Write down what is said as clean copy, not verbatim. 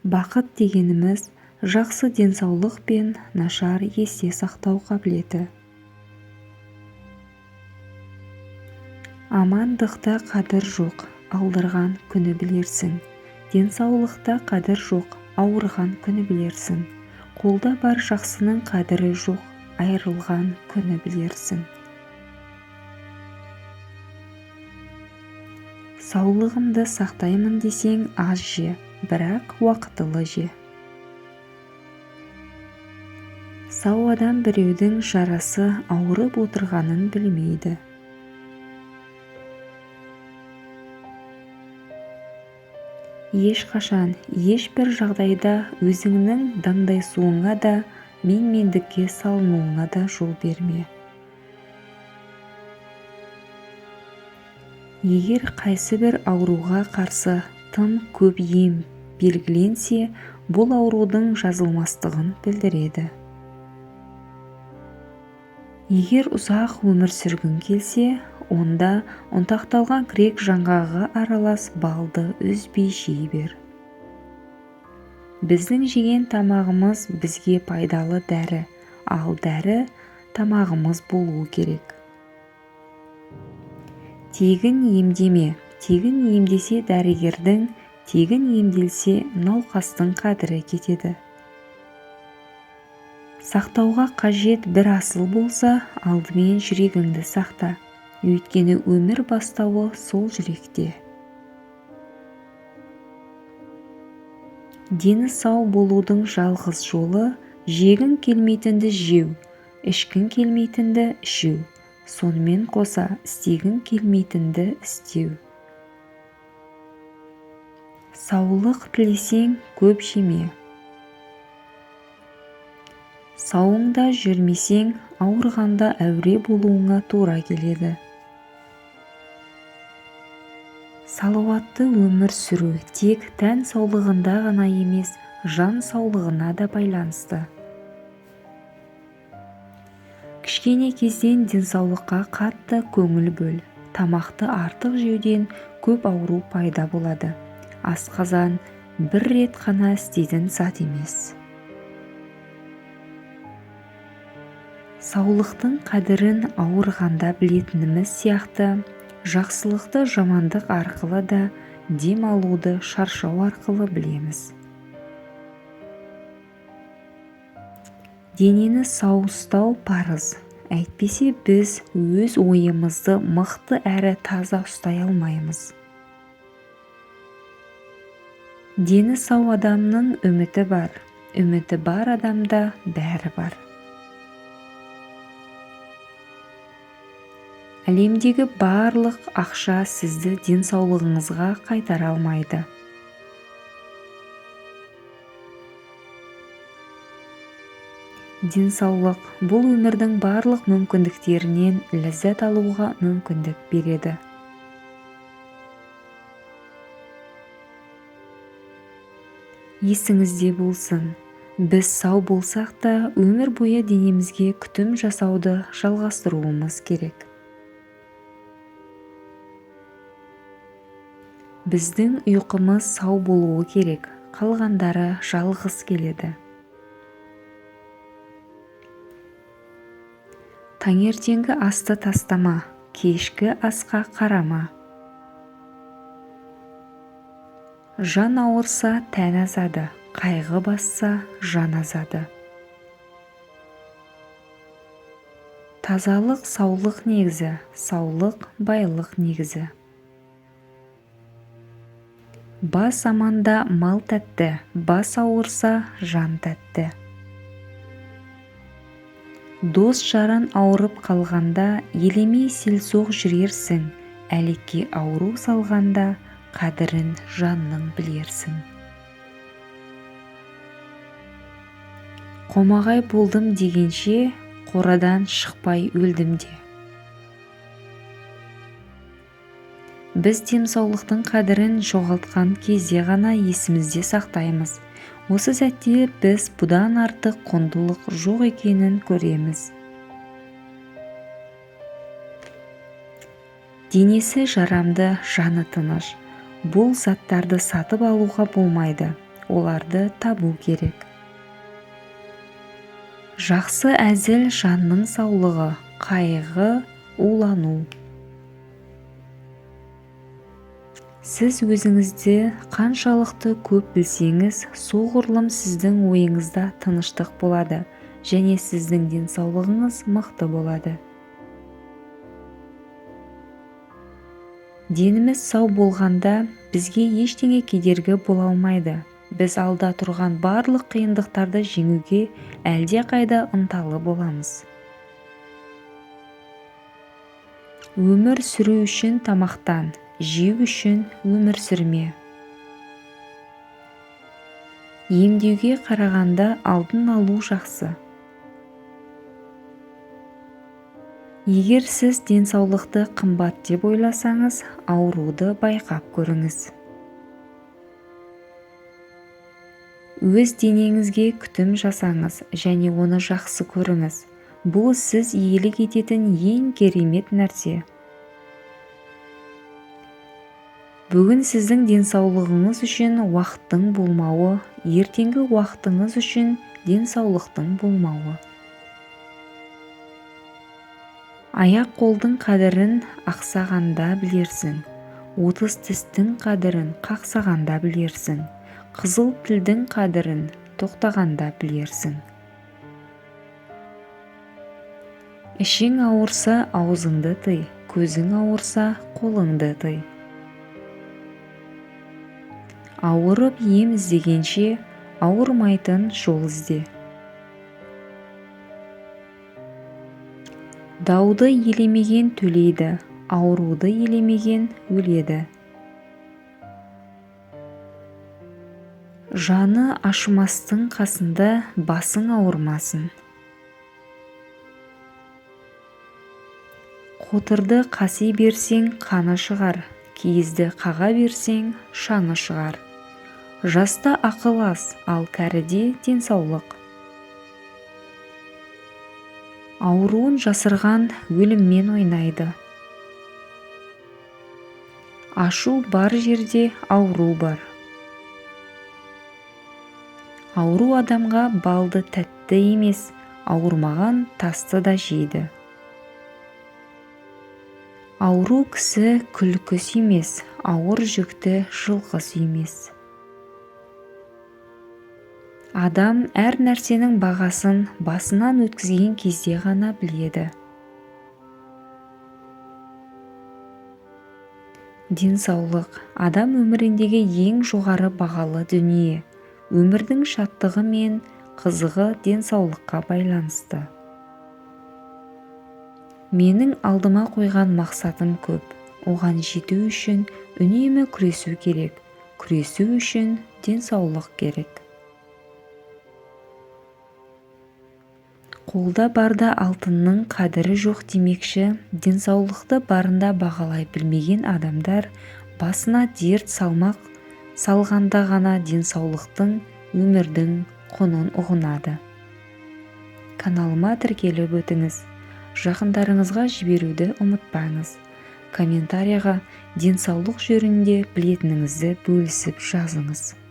Бақыт дегеніміз жақсы денсаулық пен нашар есте сақтау қабілеті. Амандықта қадір жоқ, алдырған күні білерсің. Денсаулықта қадір жоқ, ауырған күні білерсің. Қолда бар жақсының қадірі жоқ, айырылған күні білерсің. Саулығымды сақтаймын десең аз же, бірақ уақытылы же. Сау адам біреудің жарасы ауырып отырғанын білмейді. Ешқашан, ешбір жағдайда өзіңнің даңдайсуыңа да, менмендікке салынуыңа да жол берме. Егер қайсы бір ауруға қарсы тым көп ем белгіленсе, бұл аурудың жазылмастығын білдіреді. Егер ұзақ өмір сүргің келсе, онда ұнтақталған грек жаңғағы аралас балды үзбей жей бер. Біздің жеген тамағымыз бізге пайдалы дәрі, ал дәрі тамағымыз болуы керек. Тегін емдеме, тегін емдесе дәрігердің, тегін емделсе науқастың қадірі кетеді. Сақтауға қажет бір асыл болса, алдымен жүрегіңді сақта. Өйткені өмір бастауы сол жүректе. Дені сау болудың жалғыз жолы, жегің келмейтінді жеу, ішкің келмейтінді ішу, сонымен қоса істегің келмейтінді істеу. Саулық тілесең көп жеме. Сауыңда жүрмесең, ауырғанда әуре болуыңа тура келеді. Салауатты өмір сүру тек тән саулығында ғана емес, жан саулығына да байланысты. Кішкене кезден денсаулыққа қатты көңіл бөл. Тамақты артық жеуден көп ауру пайда болады. Асқазан бір рет қана істейтін зат емес. Саулықтың қадірін ауырғанда білетініміз сияқты, жақсылықты жамандық арқылы да, дем алуды шаршау арқылы білеміз. Денені сау ұстау парыз, әйтпесе біз өз ойымызды мықты әрі таза ұстай алмаймыз. Дені сау адамның үміті бар адамда бәрі бар. Әлемдегі барлық ақша сізді денсаулығыңызға қайтара алмайды. Денсаулық бұл өмірдің барлық мүмкіндіктерінен ләззат алуға мүмкіндік береді. Есіңізде болсын, біз сау болсақ та өмір бойы денемізге күтім жасауды жалғастыруымыз керек. Біздің ұйқымыз сау болуы керек, қалғандары жалғыз келеді. Таңертеңгі асты тастама, кешкі асқа қарама. Жан ауырса тән азады, қайғы басса жан азады. Тазалық саулық негізі, саулық байлық негізі. Бас аманда мал тәтті, бас ауырса жан тәтті. Дос жаран ауырып қалғанда елемей селсоқ жүрерсің, әлекке ауру салғанда қадірін жанның білерсің. Қомағай болдым дегенше, қорадан шықпай өлдім де. Біз денсаулықтың қадірін жоғалтқан кезде ғана есімізде сақтаймыз. Осы сәтте біз бұдан артық құндылық жоқ екенін көреміз. Денесі жарамды, жаны тыныш. Бұл заттарды сатып алуға болмайды. оларды табу керек. Жақсы әзіл жанның саулығы, қайғы улану. Сіз өзіңізді қаншалықты көп білсеңіз, соғұрлым сіздің ойыңызда тыныштық болады және сіздің денсаулығыңыз мықты болады. Деніміз сау болғанда бізге ештеңе кедергі бола алмайды. Біз алда тұрған барлық қиындықтарды жеңуге әлдеқайда ынталы боламыз. Өмір сүру үшін тамақтан, жеу үшін өмір сүрме. Емдеуге қарағанда алдын алу жақсы. Егер сіз денсаулықты қымбат деп ойласаңыз, ауруды байқап көріңіз. Өз денеңізге күтім жасаңыз және оны жақсы көріңіз. Бұл сіз иелік ететін ең керемет нәрсе. Бүгін сіздің денсаулығыңыз үшін уақыттың болмауы, ертеңгі уақытыңыз үшін денсаулықтың болмауы. Аяқ-қолдың қадірін ақсағанда білерсің, 30 тістің қадірін қақсағанда білерсің, қызыл тілдің қадірін тоқтағанда білерсің. Ішің ауырса, аузыңды тый, көзің ауырса, қолыңды тый. Ауырып ем іздегенше, ауырмайтын жол ізде. Дауды елемеген төлейді, ауруды елемеген өледі. Жаны ашымастың қасында басың ауырмасын. Қотырды қаси берсең, қаны шығар, киізді қаға берсең, шаңы шығар. Жаста ақыл аз, ал кәріде денсаулық. Ауруын жасырған өліммен ойнайды. Ашу бар жерде ауру бар. Ауру адамға балды тәтті емес, ауырмаған тасты да жейді. Ауру кісі күлкі сүймес, ауыр жүкті жылқы сүймес. Адам әр нәрсенің бағасын басынан өткізген кезде ғана біледі. Денсаулық адам өміріндегі ең жоғары бағалы дүние. Өмірдің шаттығы мен қызығы денсаулыққа байланысты. Менің алдыма қойған мақсатым көп. Оған жету үшін үнемі күресу керек. Күресу үшін денсаулық керек. Қолда барда алтынның қадірі жоқ демекші, денсаулықты барында бағалай білмеген адамдар басына дерт салғанда ғана денсаулықтың, өмірдің құнын ұғынады. Каналыма тіркеліп өтіңіз. Жақындарыңызға жіберуді ұмытпаңыз. Комментарияға денсаулық жөнінде білетініңізді бөлісіп жазыңыз.